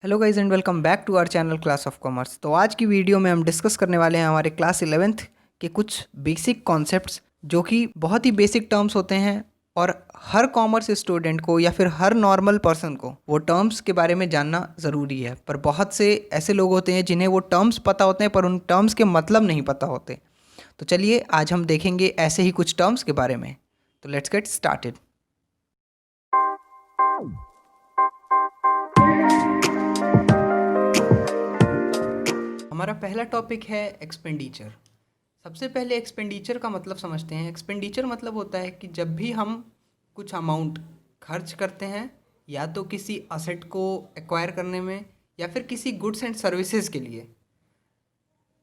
Hello guys and welcome back to our channel class of commerce. तो आज की video में हम डिस्कस करने वाले हैं हमारे क्लास 11th के कुछ बेसिक कॉन्सेप्ट्स जो कि बहुत ही बेसिक टर्म्स होते हैं और हर कॉमर्स स्टूडेंट को या फिर हर नॉर्मल पर्सन को वो टर्म्स के बारे में जानना ज़रूरी है। पर बहुत से ऐसे लोग होते हैं जिन्हें वो टर्म्स पता होते हैं पर उन टर्म्स के मतलब नहीं पता होते। तो चलिए आज हम देखेंगे ऐसे ही कुछ टर्म्स के बारे में। तो लेट्स गेट स्टार्टेड। हमारा पहला टॉपिक है एक्सपेंडिचर। सबसे पहले एक्सपेंडिचर का मतलब समझते हैं। एक्सपेंडिचर मतलब होता है कि जब भी हम कुछ अमाउंट खर्च करते हैं या तो किसी असेट को एक्वायर करने में या फिर किसी गुड्स एंड सर्विसेज के लिए,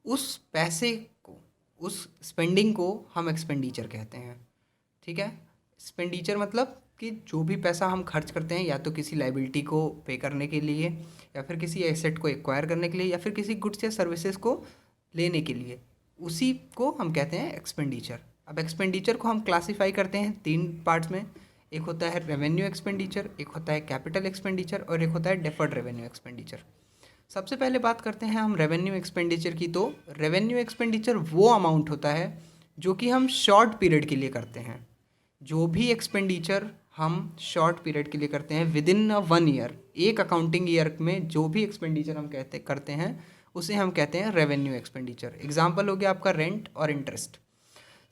उस पैसे को, उस स्पेंडिंग को हम एक्सपेंडिचर कहते हैं। ठीक है। एक्सपेंडिचर मतलब कि जो भी पैसा हम खर्च करते हैं या तो किसी लाइबिलिटी को पे करने के लिए या फिर किसी एसेट को एक्वायर करने के लिए या फिर किसी गुड्स या सर्विसेज को लेने के लिए, उसी को हम कहते हैं एक्सपेंडिचर। अब एक्सपेंडिचर को हम क्लासीफाई करते हैं 3 पार्ट्स में। एक होता है रेवेन्यू एक्सपेंडिचर, एक होता है कैपिटल एक्सपेंडिचर और एक होता है डेफर्ड रेवेन्यू एक्सपेंडिचर। सबसे पहले बात करते हैं हम रेवेन्यू एक्सपेंडिचर की। तो रेवेन्यू एक्सपेंडिचर वो अमाउंट होता है जो कि हम शॉर्ट पीरियड के लिए करते हैं। जो भी एक्सपेंडिचर हम शॉर्ट पीरियड के लिए करते हैं विद इन 1 ईयर, एक अकाउंटिंग ईयर में जो भी एक्सपेंडिचर हम करते हैं उसे हम कहते हैं रेवेन्यू एक्सपेंडिचर। एग्जाम्पल हो गया आपका रेंट और इंटरेस्ट।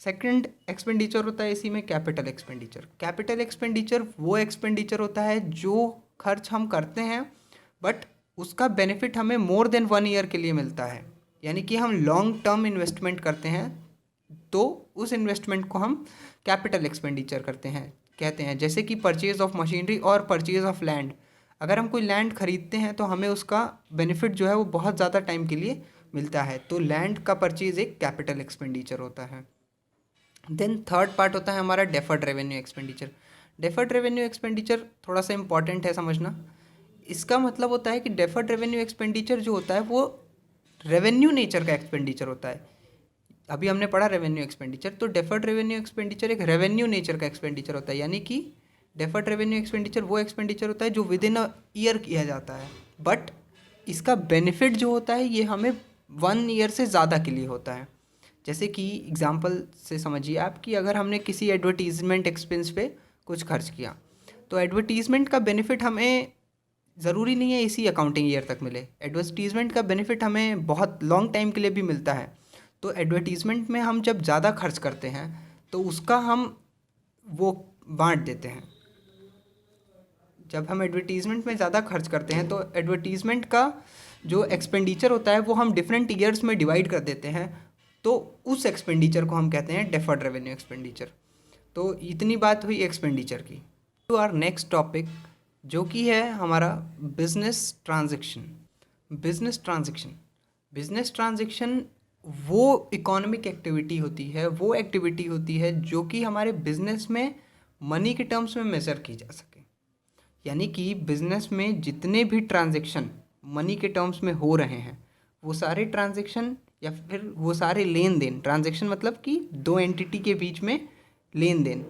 सेकंड एक्सपेंडिचर होता है इसी में कैपिटल एक्सपेंडिचर। कैपिटल एक्सपेंडिचर वो एक्सपेंडिचर होता है जो खर्च हम करते हैं बट उसका बेनिफिट हमें मोर देन 1 ईयर के लिए मिलता है। यानी कि हम लॉन्ग टर्म इन्वेस्टमेंट करते हैं तो उस इन्वेस्टमेंट को हम कैपिटल एक्सपेंडिचर कहते हैं। जैसे कि परचेज ऑफ मशीनरी और परचेज ऑफ लैंड। अगर हम कोई लैंड खरीदते हैं तो हमें उसका बेनिफिट जो है वो बहुत ज़्यादा टाइम के लिए मिलता है, तो लैंड का परचेज एक कैपिटल एक्सपेंडिचर होता है। देन थर्ड पार्ट होता है हमारा deferred revenue expenditure. Deferred revenue expenditure थोड़ा सा इंपॉर्टेंट है समझना। इसका मतलब होता है कि डेफर्ड रेवेन्यू एक्सपेंडिचर जो होता है वो रेवेन्यू नेचर का एक्सपेंडिचर होता है। अभी हमने पढ़ा रेवेन्यू एक्सपेंडिचर, तो डेफर्ड रेवेन्यू एक्सपेंडिचर एक रेवेन्यू नेचर का एक्सपेंडिचर होता है। यानी कि डेफर्ड रेवेन्यू एक्सपेंडिचर वो एक्सपेंडिचर होता है जो विद इन अ ईयर किया जाता है बट इसका बेनिफिट जो होता है ये हमें 1 ईयर से ज़्यादा के लिए होता है। जैसे कि एग्जांपल से समझिए आप कि अगर हमने किसी एडवर्टीज़मेंट एक्सपेंस पे कुछ खर्च किया तो एडवर्टीज़मेंट का बेनिफिट हमें ज़रूरी नहीं है इसी अकाउंटिंग ईयर तक मिले। एडवर्टीज़मेंट का बेनिफिट हमें बहुत लॉन्ग टाइम के लिए भी मिलता है। तो एडवर्टीज़मेंट में हम जब ज़्यादा खर्च करते हैं तो उसका हम वो बांट देते हैं। जब हम एडवर्टीज़मेंट में ज़्यादा खर्च करते हैं तो एडवर्टीज़मेंट का जो एक्सपेंडिचर होता है वो हम डिफरेंट ईयर्स में डिवाइड कर देते हैं, तो उस एक्सपेंडिचर को हम कहते हैं डेफर्ड रेवेन्यू एक्सपेंडिचर। तो इतनी बात हुई एक्सपेंडिचर की। टू आवर नेक्स्ट टॉपिक जो कि है हमारा business transaction. Business transaction business transaction वो इकोनॉमिक एक्टिविटी होती है, वो एक्टिविटी होती है जो कि हमारे बिजनेस में मनी के टर्म्स में मेज़र की जा सके। यानी कि बिजनेस में जितने भी ट्रांजैक्शन मनी के टर्म्स में हो रहे हैं वो सारे ट्रांजैक्शन या फिर वो सारे लेन देन, ट्रांजैक्शन मतलब कि दो एंटिटी के बीच में लेन देन,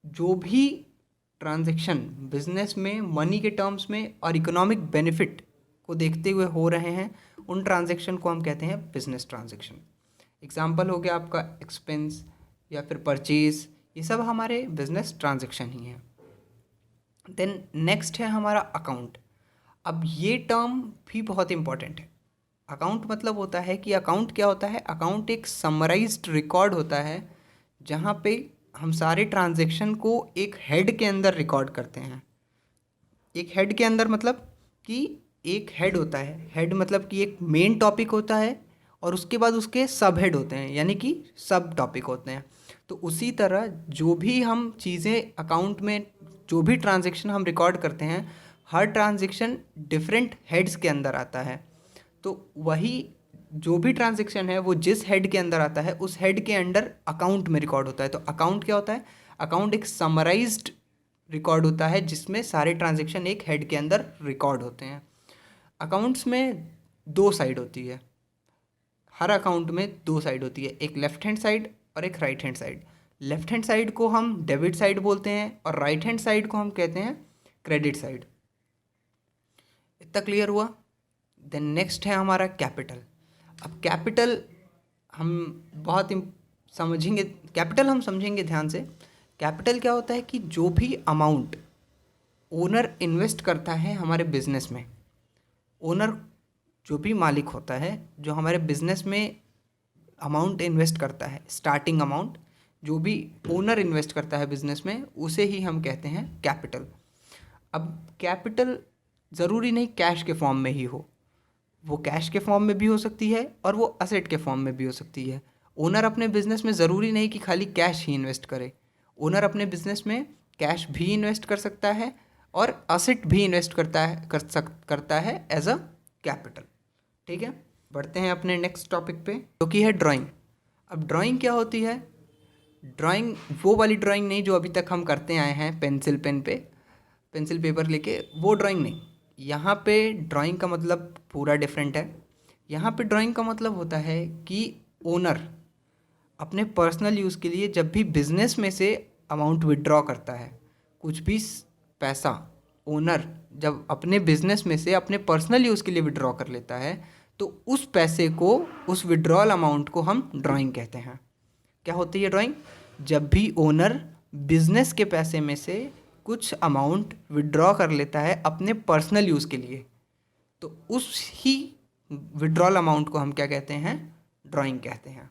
जो भी ट्रांजैक्शन बिजनेस में मनी के टर्म्स में और इकोनॉमिक बेनिफिट को देखते हुए हो रहे हैं उन ट्रांजैक्शन को हम कहते हैं बिजनेस ट्रांजैक्शन। एग्जाम्पल हो गया आपका एक्सपेंस या फिर परचेज, ये सब हमारे बिजनेस ट्रांजैक्शन ही हैं। देन नेक्स्ट है हमारा अकाउंट। अब ये टर्म भी बहुत इंपॉर्टेंट है। अकाउंट मतलब होता है कि अकाउंट क्या होता है। अकाउंट एक समराइज्ड रिकॉर्ड होता है जहाँ पे हम सारे ट्रांजैक्शन को एक हेड के अंदर रिकॉर्ड करते हैं। एक हेड के अंदर मतलब कि एक हेड होता है। हेड मतलब कि एक मेन टॉपिक होता है और उसके बाद उसके सब हेड होते हैं, यानी कि सब टॉपिक होते हैं। तो उसी तरह जो भी हम चीज़ें अकाउंट में, जो भी ट्रांजैक्शन हम रिकॉर्ड करते हैं, हर ट्रांजैक्शन डिफरेंट हेड्स के अंदर आता है। तो वही जो भी ट्रांजैक्शन है वो जिस हेड के अंदर आता है उस हेड के अंडर अकाउंट में रिकॉर्ड होता है। तो अकाउंट क्या होता है? अकाउंट एक समराइज्ड रिकॉर्ड होता है जिसमें सारे ट्रांजैक्शन एक हेड के अंदर रिकॉर्ड होते हैं। अकाउंट्स में 2 साइड होती है। हर अकाउंट में 2 साइड होती है, एक लेफ्ट हैंड साइड और एक right hand side. Left hand side को हम डेबिट साइड बोलते हैं और राइट हैंड साइड को हम कहते हैं क्रेडिट साइड। इतना क्लियर हुआ? देन नेक्स्ट है हमारा कैपिटल। अब कैपिटल हम बहुत समझेंगे, कैपिटल हम समझेंगे ध्यान से। कैपिटल क्या होता है कि जो भी अमाउंट ओनर इन्वेस्ट करता है हमारे बिजनेस में, ओनर जो भी मालिक होता है जो हमारे बिजनेस में अमाउंट इन्वेस्ट करता है, स्टार्टिंग अमाउंट जो भी ओनर इन्वेस्ट करता है बिजनेस में, उसे ही हम कहते हैं कैपिटल। अब कैपिटल ज़रूरी नहीं कैश के फॉर्म में ही हो, वो कैश के फॉर्म में भी हो सकती है और वो असेट के फॉर्म में भी हो सकती है। ओनर अपने बिजनेस में ज़रूरी नहीं कि खाली कैश ही इन्वेस्ट करे, ओनर अपने बिजनेस में कैश भी इन्वेस्ट कर सकता है और असेट भी इन्वेस्ट करता है एज अ कैपिटल। ठीक है, बढ़ते हैं अपने नेक्स्ट टॉपिक पे जो कि है ड्राइंग। अब ड्राइंग क्या होती है? ड्राइंग वो वाली ड्राइंग नहीं जो अभी तक हम करते आए हैं पेंसिल पेन पे, पेंसिल पेपर लेके, वो ड्राइंग नहीं। यहाँ पे ड्राइंग का मतलब पूरा डिफरेंट है। यहाँ पे ड्राइंग का मतलब होता है कि ओनर अपने पर्सनल यूज़ के लिए जब भी बिजनेस में से अमाउंट विड्रॉ करता है, कुछ भी पैसा ओनर जब अपने बिजनेस में से अपने पर्सनल यूज़ के लिए विड्रॉ कर लेता है, तो उस पैसे को, उस विड्रॉल अमाउंट को हम ड्राइंग कहते हैं। क्या होती है ड्राइंग? जब भी ओनर बिजनेस के पैसे में से कुछ अमाउंट विड्रॉ कर लेता है अपने पर्सनल यूज़ के लिए, तो उस ही विड्रॉल अमाउंट को हम क्या कहते हैं? ड्राइंग कहते हैं।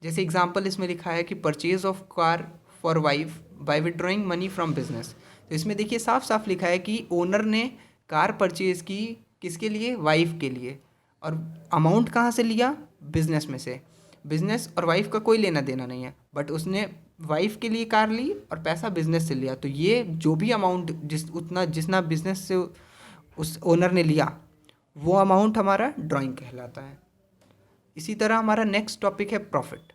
जैसे एग्जांपल इसमें लिखा है कि purchase of car for wife by withdrawing money from business. तो इसमें देखिए साफ साफ लिखा है कि ओनर ने कार परचेज की, किसके लिए? वाइफ के लिए। और अमाउंट कहाँ से लिया? बिजनेस में से। बिजनेस और वाइफ का कोई लेना देना नहीं है, बट उसने वाइफ के लिए कार ली और पैसा बिजनेस से लिया, तो ये जो भी अमाउंट जितना बिजनेस से उस ओनर ने लिया, वो अमाउंट हमारा ड्राइंग कहलाता है। इसी तरह हमारा नेक्स्ट टॉपिक है प्रॉफिट।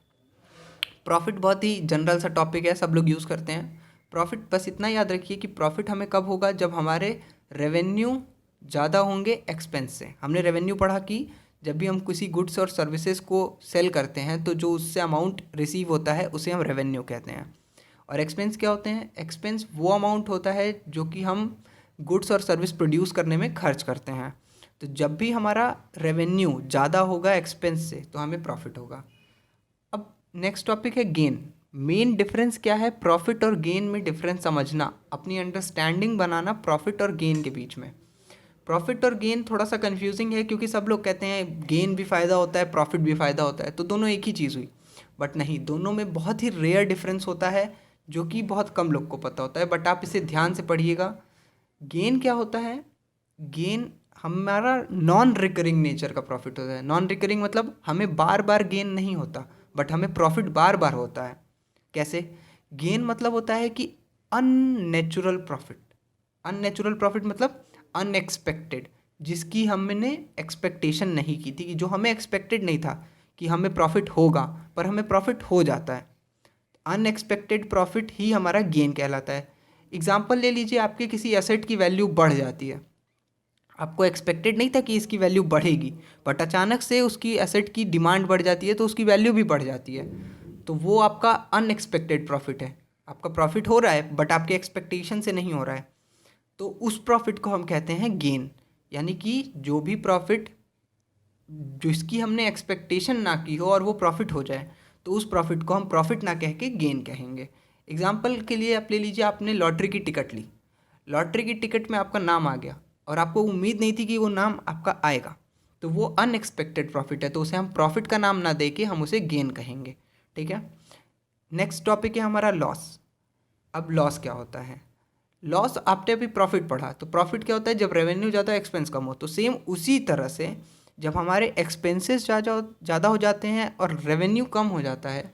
प्रॉफिट बहुत ही जनरल सा टॉपिक है, सब लोग यूज़ करते हैं। प्रॉफिट बस इतना याद रखिए कि प्रॉफिट हमें कब होगा? जब हमारे रेवेन्यू ज़्यादा होंगे एक्सपेंस से। हमने रेवेन्यू पढ़ा कि जब भी हम किसी गुड्स और सर्विसेज को सेल करते हैं तो जो उससे अमाउंट रिसीव होता है उसे हम रेवेन्यू कहते हैं। और एक्सपेंस क्या होते हैं? एक्सपेंस वो अमाउंट होता है जो कि हम गुड्स और सर्विस प्रोड्यूस करने में खर्च करते हैं। तो जब भी हमारा रेवेन्यू ज़्यादा होगा एक्सपेंस से, तो हमें प्रॉफिट होगा। अब नेक्स्ट टॉपिक है गेन। मेन डिफरेंस क्या है प्रॉफिट और गेन में? डिफरेंस समझना, अपनी अंडरस्टैंडिंग बनाना प्रॉफिट और गेन के बीच में। प्रॉफिट और गेन थोड़ा सा कंफ्यूजिंग है क्योंकि सब लोग कहते हैं गेन भी फ़ायदा होता है, प्रॉफिट भी फ़ायदा होता है, तो दोनों एक ही चीज़ हुई। बट नहीं, दोनों में बहुत ही रेयर डिफरेंस होता है जो कि बहुत कम लोग को पता होता है, बट आप इसे ध्यान से पढ़िएगा। गेन क्या होता है? गेन हमारा नॉन रिकरिंग नेचर का प्रॉफिट होता है। नॉन रिकरिंग मतलब हमें बार बार गेन नहीं होता, बट हमें प्रॉफिट बार बार होता है। कैसे? गेन मतलब होता है कि अननेचुरल प्रॉफिट। अननेचुरल प्रॉफिट मतलब अनएक्सपेक्टेड, जिसकी हमने एक्सपेक्टेशन नहीं की थी, कि जो हमें एक्सपेक्टेड नहीं था कि हमें प्रॉफिट होगा, पर हमें प्रॉफिट हो जाता है। अनएक्सपेक्टेड प्रॉफिट ही हमारा गेन कहलाता है। एग्जाम्पल ले लीजिए, आपके किसी एसेट की वैल्यू बढ़ जाती है, आपको एक्सपेक्टेड नहीं था कि इसकी वैल्यू बढ़ेगी, बट अचानक से उसकी एसेट की डिमांड बढ़ जाती है तो उसकी वैल्यू भी बढ़ जाती है, तो वो आपका अनएक्सपेक्टेड प्रॉफिट है। आपका प्रॉफिट हो रहा है बट आपके एक्सपेक्टेशन से नहीं हो रहा है, तो उस प्रॉफिट को हम कहते हैं गेन। यानी कि जो भी प्रॉफिट जिसकी हमने एक्सपेक्टेशन ना की हो और वो प्रॉफिट हो जाए, तो उस प्रॉफिट को हम प्रॉफिट ना कह के गेन कहेंगे। एग्जाम्पल के लिए आप ले लीजिए, आपने लॉटरी की टिकट ली, लॉटरी की टिकट में आपका नाम आ गया और आपको उम्मीद नहीं थी कि वो नाम आपका आएगा, तो वो अनएक्सपेक्टेड प्रॉफिट है, तो उसे हम प्रॉफिट का नाम ना दे के हम उसे गेन कहेंगे। ठीक है, नेक्स्ट टॉपिक है हमारा लॉस। अब लॉस क्या होता है? लॉस आपने अभी प्रॉफिट पढ़ा, तो प्रॉफिट क्या होता है? जब रेवेन्यू ज़्यादा एक्सपेंस कम हो। तो सेम उसी तरह से जब हमारे एक्सपेंसेस ज़्यादा हो जाते हैं और रेवेन्यू कम हो जाता है,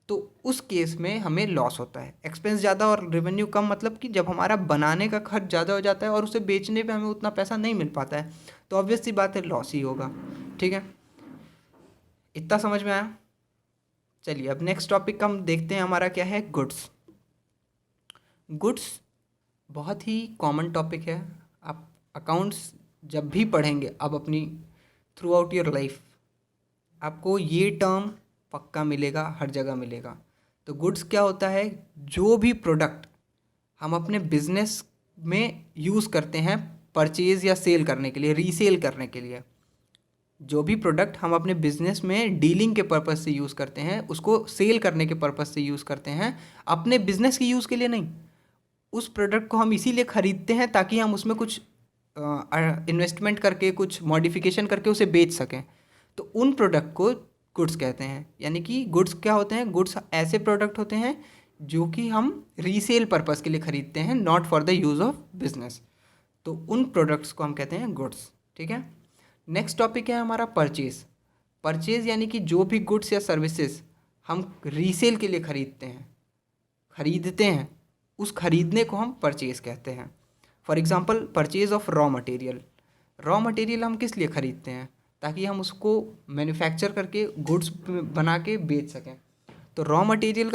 तो उस केस में हमें लॉस होता है। एक्सपेंस ज़्यादा और रेवेन्यू कम मतलब कि जब हमारा बनाने का खर्च ज़्यादा हो जाता है और उसे बेचने पे हमें उतना पैसा नहीं मिल पाता है, तो ऑब्वियस सी बात है लॉस ही होगा। ठीक है, इतना समझ में आया? चलिए अब नेक्स्ट टॉपिक का हम देखते हैं, हमारा क्या है? गुड्स। गुड्स बहुत ही कॉमन टॉपिक है। आप अकाउंट्स जब भी पढ़ेंगे अब अपनी थ्रू आउट योर लाइफ, आपको ये टर्म पक्का मिलेगा, हर जगह मिलेगा। तो गुड्स क्या होता है? जो भी प्रोडक्ट हम अपने बिजनेस में यूज़ करते हैं परचेज़ या सेल करने के लिए, रीसेल करने के लिए। जो भी प्रोडक्ट हम अपने बिजनेस में डीलिंग के पर्पज़ से यूज़ करते हैं, उसको सेल करने के पर्पज़ से यूज़ करते हैं, अपने बिजनेस के यूज़ के लिए नहीं। उस प्रोडक्ट को हम इसीलिए ख़रीदते हैं ताकि हम उसमें कुछ इन्वेस्टमेंट करके, कुछ मॉडिफिकेशन करके उसे बेच सकें। तो उन प्रोडक्ट को गुड्स कहते हैं। यानी कि गुड्स क्या होते हैं? गुड्स ऐसे प्रोडक्ट होते हैं जो कि हम रीसेल पर्पज़ के लिए ख़रीदते हैं, not for the use of business. तो उन प्रोडक्ट्स को हम कहते हैं गुड्स। ठीक है। नेक्स्ट टॉपिक है हमारा परचेज़। परचेज़ यानी कि जो भी गुड्स या सर्विसेज हम रीसेल के लिए खरीदते हैं, उस खरीदने को हम परचेज़ कहते हैं। For example, purchase of raw material. Raw material हम किस लिए ख़रीदते हैं? ताकि हम उसको मैन्युफैक्चर करके गुड्स बना के बेच सकें। तो रॉ मटेरियल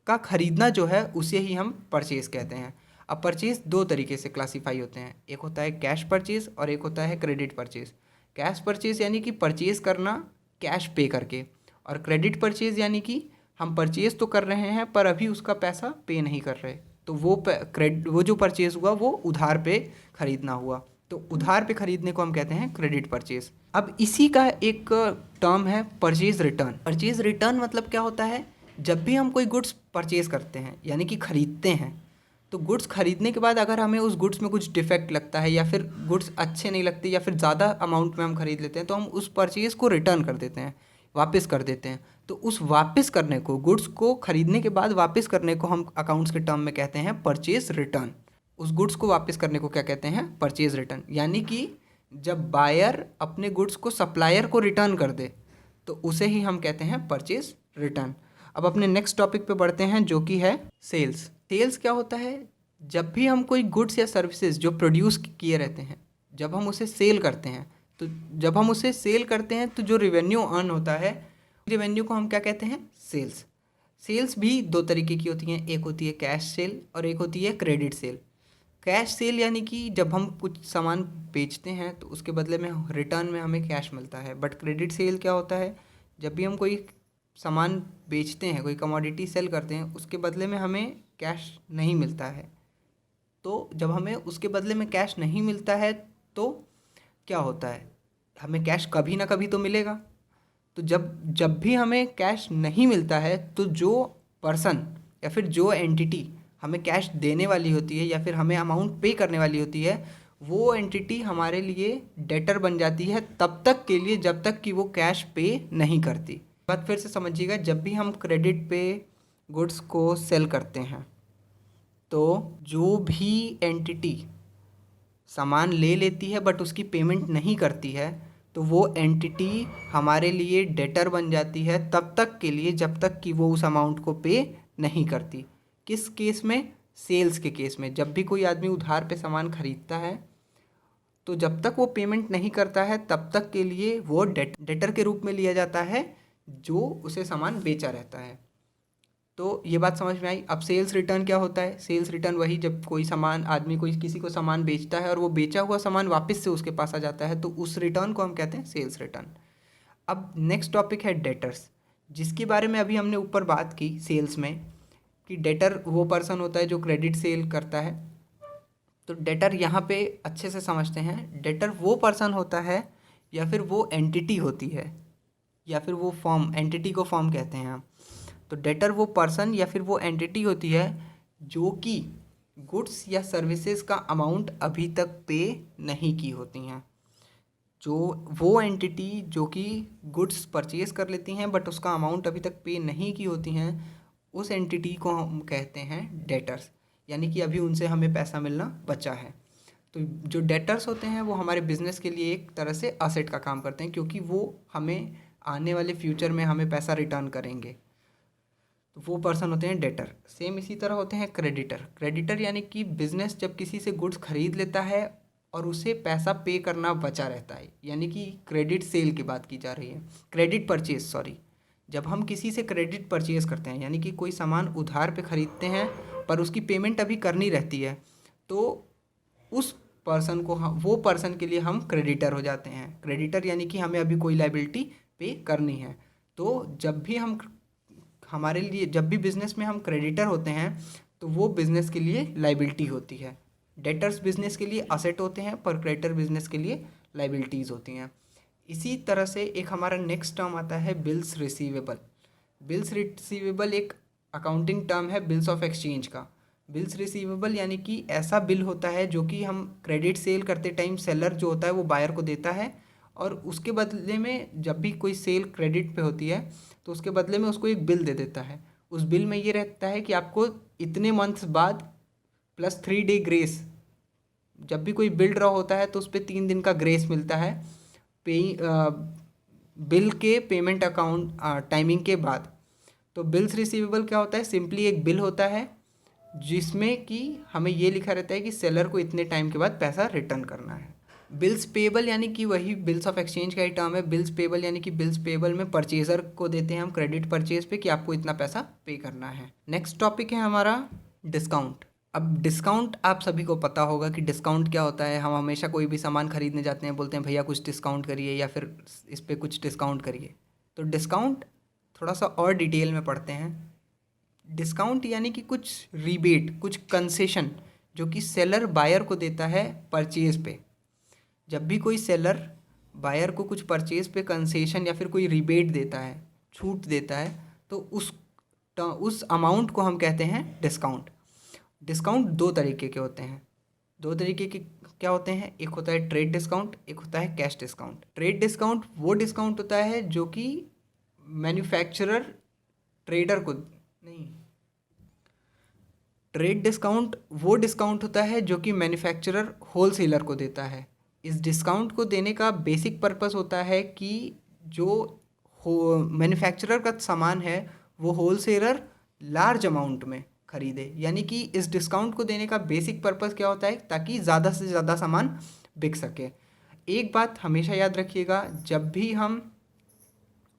का ख़रीदना जो है उसे ही हम परचेज़ कहते हैं। अब परचेज़ दो तरीके से क्लासीफाई होते हैं, एक होता है कैश परचेज़ और एक होता है क्रेडिट परचेज़। कैश परचेज़ यानी कि परचेज़ करना कैश पे करके, और क्रेडिट परचेज़ यानी कि हम परचेज़ तो कर रहे हैं पर अभी उसका पैसा पे नहीं कर रहे, तो वो जो परचेज़ हुआ वो उधार पे ख़रीदना हुआ। तो उधार पे ख़रीदने को हम कहते हैं क्रेडिट परचेज़। अब इसी का एक टर्म है परचेज़ रिटर्न। परचेज़ रिटर्न मतलब क्या होता है? जब भी हम कोई गुड्स परचेज़ करते हैं यानी कि ख़रीदते हैं, तो गुड्स खरीदने के बाद अगर हमें उस गुड्स में कुछ डिफेक्ट लगता है या फिर गुड्स अच्छे नहीं लगते या फिर ज़्यादा अमाउंट में हम खरीद लेते हैं, तो हम उस परचेज़ को रिटर्न कर देते हैं, वापस कर देते हैं। तो उस वापस करने को, गुड्स को खरीदने के बाद वापस करने को हम अकाउंट्स के टर्म में कहते हैं परचेज़ रिटर्न। उस गुड्स को वापस करने को क्या कहते हैं? Purchase return. यानी कि जब बायर अपने गुड्स को सप्लायर को रिटर्न कर दे तो उसे ही हम कहते हैं परचेज़ रिटर्न। अब अपने नेक्स्ट टॉपिक पे बढ़ते हैं जो कि है सेल्स। सेल्स क्या होता है? जब भी हम कोई गुड्स या सर्विसेज जो प्रोड्यूस किए रहते हैं, जब हम उसे सेल करते हैं, तो जो रेवेन्यू अर्न होता है, रेवेन्यू को हम क्या कहते हैं? सेल्स। सेल्स भी दो तरीके की होती हैं, एक होती है कैश सेल और एक होती है क्रेडिट सेल। कैश सेल यानी कि जब हम कुछ सामान बेचते हैं तो उसके बदले में रिटर्न में हमें कैश मिलता है। बट क्रेडिट सेल क्या होता है? जब भी हम कोई सामान बेचते हैं, कोई कमोडिटी सेल करते हैं, उसके बदले में हमें कैश नहीं मिलता है। तो जब हमें उसके बदले में कैश नहीं मिलता है तो क्या होता है? हमें कैश कभी ना कभी तो मिलेगा। तो जब भी हमें कैश नहीं मिलता है तो जो पर्सन या फिर जो एंटिटी हमें कैश देने वाली होती है या फिर हमें अमाउंट पे करने वाली होती है, वो एंटिटी हमारे लिए डेटर बन जाती है तब तक के लिए जब तक कि वो कैश पे नहीं करती। बात फिर से समझिएगा, जब भी हम क्रेडिट पे गुड्स को सेल करते हैं तो जो भी एंटिटी सामान ले लेती है बट उसकी पेमेंट नहीं करती है, तो वो एंटिटी हमारे लिए डेटर बन जाती है तब तक के लिए जब तक कि वो उस अमाउंट को पे नहीं करती। किस केस में? सेल्स के केस में। जब भी कोई आदमी उधार पे सामान खरीदता है तो जब तक वो पेमेंट नहीं करता है तब तक के लिए वो डेटर के रूप में लिया जाता है जो उसे सामान बेचा रहता है। तो ये बात समझ में आई। अब सेल्स रिटर्न क्या होता है? सेल्स रिटर्न वही जब कोई किसी को सामान बेचता है और वो बेचा हुआ सामान वापस से उसके पास आ जाता है, तो उस रिटर्न को हम कहते हैं सेल्स रिटर्न। अब नेक्स्ट टॉपिक है डेटर्स, जिसके बारे में अभी हमने ऊपर बात की सेल्स में कि डेटर वो पर्सन होता है जो क्रेडिट सेल करता है। तो डेटर यहाँ पे अच्छे से समझते हैं। डेटर वो पर्सन होता है या फिर वो एंटिटी होती है या फिर वो फॉर्म, एंटिटी को फॉर्म कहते हैं हम। तो डेटर वो पर्सन या फिर वो एंटिटी होती है जो कि गुड्स या सर्विसेज का अमाउंट अभी तक पे नहीं की होती हैं। जो वो एंटिटी जो कि गुड्स परचेज कर लेती हैं बट उसका अमाउंट अभी तक पे नहीं की होती हैं, उस एंटिटी को हम कहते हैं डेटर्स। यानी कि अभी उनसे हमें पैसा मिलना बचा है। तो जो डेटर्स होते हैं वो हमारे बिजनेस के लिए एक तरह से असेट का काम करते हैं, क्योंकि वो हमें आने वाले फ्यूचर में हमें पैसा रिटर्न करेंगे। तो वो पर्सन होते हैं डेटर। सेम इसी तरह होते हैं क्रेडिटर। क्रेडिटर यानी कि बिजनेस जब किसी से गुड्स खरीद लेता है और उसे पैसा पे करना बचा रहता है, यानी कि क्रेडिट सेल की बात की जा रही है, क्रेडिट परचेज सॉरी। जब हम किसी से क्रेडिट परचेज करते हैं यानी कि कोई सामान उधार पे ख़रीदते हैं पर उसकी पेमेंट अभी करनी रहती है, तो उस पर्सन को वो पर्सन के लिए हम क्रेडिटर हो जाते हैं। क्रेडिटर यानी कि हमें अभी कोई लायबिलिटी पे करनी है। तो जब भी बिज़नेस में हम क्रेडिटर होते हैं तो वो बिज़नेस के लिए लायबिलिटी होती है। डेटर्स बिजनेस के लिए असेट होते हैं, पर क्रेडिटर बिजनेस के लिए लाइबिलिटीज़ होती हैं। इसी तरह से एक हमारा नेक्स्ट टर्म आता है बिल्स रिसीवेबल। बिल्स रिसीवेबल एक अकाउंटिंग टर्म है बिल्स ऑफ एक्सचेंज का। बिल्स रिसीवेबल यानी कि ऐसा बिल होता है जो कि हम क्रेडिट सेल करते टाइम सेलर जो होता है वो बायर को देता है, और उसके बदले में जब भी कोई सेल क्रेडिट पे होती है तो उसके बदले में उसको एक बिल दे देता है। उस बिल में ये रहता है कि आपको इतने मंथ्स बाद प्लस 3 डे ग्रेस, जब भी कोई बिल ड्रॉ होता है तो उस पर 3 दिन का ग्रेस मिलता है पे बिल के पेमेंट अकाउंट टाइमिंग के बाद। तो बिल्स रिसीवेबल क्या होता है, सिंपली एक बिल होता है जिसमें कि हमें ये लिखा रहता है कि सेलर को इतने टाइम के बाद पैसा रिटर्न करना है। बिल्स पेबल यानी कि वही बिल्स ऑफ एक्सचेंज का ही टर्म है। बिल्स पेबल यानी कि बिल्स पेबल में परचेजर को देते हैं हम क्रेडिट परचेज पे कि आपको इतना पैसा पे करना है। नेक्स्ट टॉपिक है हमारा डिस्काउंट। अब डिस्काउंट आप सभी को पता होगा कि डिस्काउंट क्या होता है। हम हमेशा कोई भी सामान खरीदने जाते हैं, बोलते हैं भैया कुछ डिस्काउंट करिए या फिर इस पर कुछ डिस्काउंट करिए। तो डिस्काउंट थोड़ा सा और डिटेल में पढ़ते हैं। डिस्काउंट यानी कि कुछ रिबेट, कुछ कंसेशन जो कि सेलर बायर को देता है परचेज पे। जब भी कोई सेलर बायर को कुछ परचेज पे कंसेशन या फिर कोई रिबेट देता है, छूट देता है, तो उस अमाउंट को हम कहते हैं डिस्काउंट। डिस्काउंट दो तरीके के होते हैं। दो तरीके के क्या होते हैं, एक होता है ट्रेड डिस्काउंट, एक होता है कैश डिस्काउंट। ट्रेड डिस्काउंट वो डिस्काउंट होता है जो कि मैन्युफैक्चरर ट्रेडर को नहीं, ट्रेड डिस्काउंट वो डिस्काउंट होता है जो कि मैन्युफैक्चरर होलसेलर को देता है। इस डिस्काउंट को देने का बेसिक पर्पस होता है कि जो मैन्युफैक्चरर का सामान है वो होलसेलर लार्ज अमाउंट में खरीदे। यानी कि इस डिस्काउंट को देने का बेसिक पर्पस क्या होता है, ताकि ज़्यादा से ज़्यादा सामान बिक सके। एक बात हमेशा याद रखिएगा, जब भी हम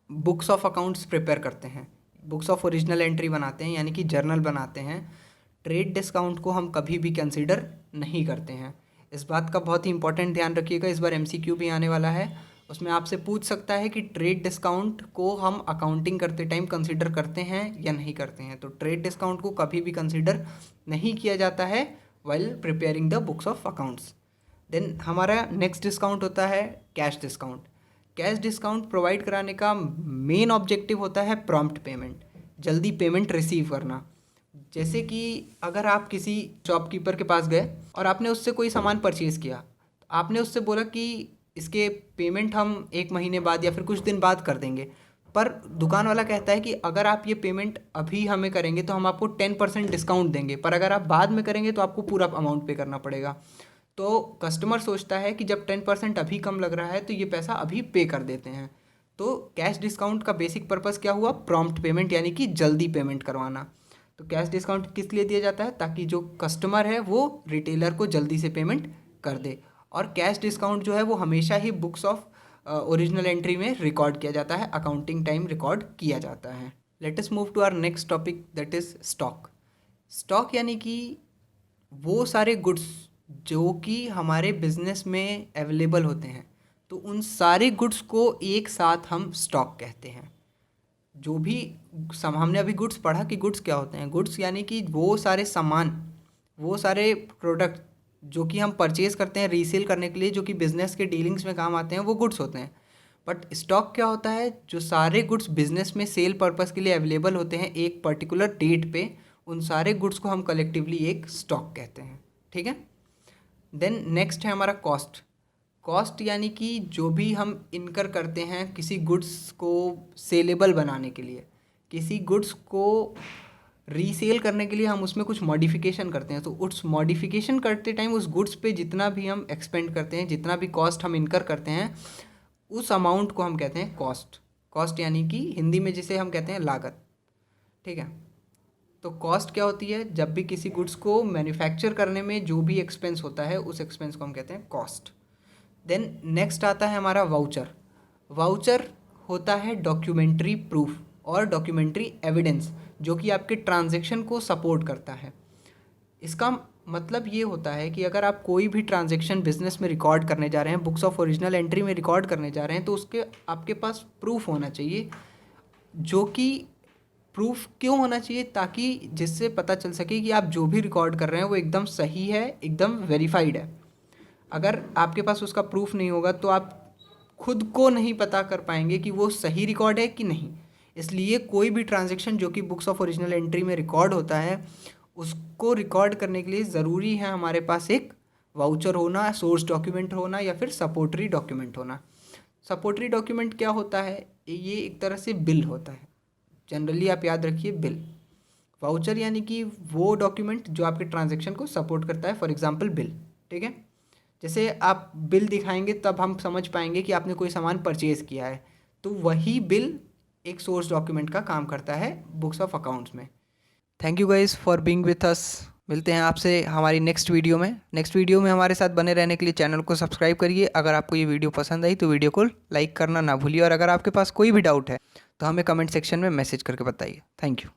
बुक्स ऑफ अकाउंट्स प्रिपेयर करते हैं, बुक्स ऑफ ओरिजिनल एंट्री बनाते हैं यानी कि जर्नल बनाते हैं, ट्रेड डिस्काउंट को हम कभी भी कंसीडर नहीं करते हैं। इस बात का बहुत ही इंपॉर्टेंट ध्यान रखिएगा। इस बार एमसीक्यू भी आने वाला है, उसमें आपसे पूछ सकता है कि ट्रेड डिस्काउंट को हम अकाउंटिंग करते टाइम कंसीडर करते हैं या नहीं करते हैं। तो ट्रेड डिस्काउंट को कभी भी कंसीडर नहीं किया जाता है while preparing the books of accounts. Then हमारा नेक्स्ट डिस्काउंट होता है cash discount. Cash discount provide कराने का मेन ऑब्जेक्टिव होता है प्रॉम्प्ट पेमेंट, जल्दी पेमेंट रिसीव करना। जैसे कि अगर आप किसी शॉपकीपर के पास गए और आपने उससे कोई सामान परचेज़ किया, तो आपने उससे बोला कि इसके पेमेंट हम 1 महीने बाद या फिर कुछ दिन बाद कर देंगे, पर दुकान वाला कहता है कि अगर आप ये पेमेंट अभी हमें करेंगे तो हम आपको 10% डिस्काउंट देंगे, पर अगर आप बाद में करेंगे तो आपको पूरा अमाउंट पे करना पड़ेगा। तो कस्टमर सोचता है कि जब 10% अभी कम लग रहा है तो ये पैसा अभी पे कर देते हैं। तो कैश डिस्काउंट का बेसिक पर्पस क्या हुआ, प्रॉम्प्ट पेमेंट यानी कि जल्दी पेमेंट करवाना। तो कैश डिस्काउंट किस लिए दिया जाता है, ताकि जो कस्टमर है वो रिटेलर को जल्दी से पेमेंट कर दे। और कैश डिस्काउंट जो है वो हमेशा ही बुक्स ऑफ ओरिजिनल एंट्री में रिकॉर्ड किया जाता है, अकाउंटिंग टाइम रिकॉर्ड किया जाता है। Let us move to our next topic, that is stock. Stock यानी कि वो सारे गुड्स जो कि हमारे बिजनेस में अवेलेबल होते हैं, तो उन सारे गुड्स को एक साथ हम स्टॉक कहते हैं। जो भी हमने अभी गुड्स पढ़ा कि गुड्स क्या होते हैं। गुड्स यानी कि वो सारे सामान, वो सारे प्रोडक्ट जो कि हम परचेज़ करते हैं रीसेल करने के लिए, जो कि बिज़नेस के डीलिंग्स में काम आते हैं, वो गुड्स होते हैं। बट स्टॉक क्या होता है, जो सारे गुड्स बिजनेस में सेल पर्पस के लिए अवेलेबल होते हैं एक पर्टिकुलर डेट पे, उन सारे गुड्स को हम कलेक्टिवली एक स्टॉक कहते हैं। ठीक है। देन नेक्स्ट है हमारा कॉस्ट। कॉस्ट यानी कि जो भी हम इनकर करते हैं किसी गुड्स को सेलेबल बनाने के लिए, किसी गुड्स को रीसेल करने के लिए हम उसमें कुछ मॉडिफिकेशन करते हैं। तो उस मॉडिफिकेशन करते टाइम उस गुड्स पे जितना भी हम एक्सपेंड करते हैं, जितना भी कॉस्ट हम इनकर करते हैं, उस अमाउंट को हम कहते हैं कॉस्ट। कॉस्ट यानी कि हिंदी में जिसे हम कहते हैं लागत। ठीक है। तो कॉस्ट क्या होती है, जब भी किसी गुड्स को मैन्युफैक्चर करने में जो भी एक्सपेंस होता है उस एक्सपेंस को हम कहते हैं कॉस्ट। देन नेक्स्ट आता है हमारा वाउचर। वाउचर होता है डॉक्यूमेंट्री प्रूफ और डॉक्यूमेंट्री एविडेंस जो कि आपके ट्रांजैक्शन को सपोर्ट करता है। इसका मतलब ये होता है कि अगर आप कोई भी ट्रांजैक्शन बिजनेस में रिकॉर्ड करने जा रहे हैं, बुक्स ऑफ ओरिजिनल एंट्री में रिकॉर्ड करने जा रहे हैं, तो उसके आपके पास प्रूफ होना चाहिए जो कि प्रूफ क्यों होना चाहिए? ताकि जिससे पता चल सके कि आप जो भी रिकॉर्ड कर रहे हैं वो एकदम सही है, एकदम वेरीफाइड है। अगर आपके पास उसका प्रूफ नहीं होगा तो आप खुद को नहीं पता कर पाएंगे कि वो सही रिकॉर्ड है कि नहीं। इसलिए कोई भी ट्रांजैक्शन जो कि बुक्स ऑफ ओरिजिनल एंट्री में रिकॉर्ड होता है, उसको रिकॉर्ड करने के लिए ज़रूरी है हमारे पास एक वाउचर होना, सोर्स डॉक्यूमेंट होना या फिर सपोर्टरी डॉक्यूमेंट होना। सपोर्टरी डॉक्यूमेंट क्या होता है? ये एक तरह से बिल होता है। जनरली आप याद रखिए बिल। वाउचर यानी कि वो डॉक्यूमेंट जो आपके ट्रांजैक्शन को सपोर्ट करता है, फॉर एग्जांपल बिल। ठीक है, जैसे आप बिल दिखाएंगे तब हम समझ पाएंगे कि आपने कोई सामान परचेज़ किया है, तो वही बिल एक सोर्स डॉक्यूमेंट का काम करता है बुक्स ऑफ अकाउंट्स में। Thank you guys for being with us. मिलते हैं आपसे हमारी नेक्स्ट वीडियो में। नेक्स्ट वीडियो में हमारे साथ बने रहने के लिए चैनल को सब्सक्राइब करिए। अगर आपको ये वीडियो पसंद आई तो वीडियो को लाइक करना ना भूलिए, और अगर आपके पास कोई भी डाउट है तो हमें कमेंट सेक्शन में मैसेज करके बताइए। Thank you.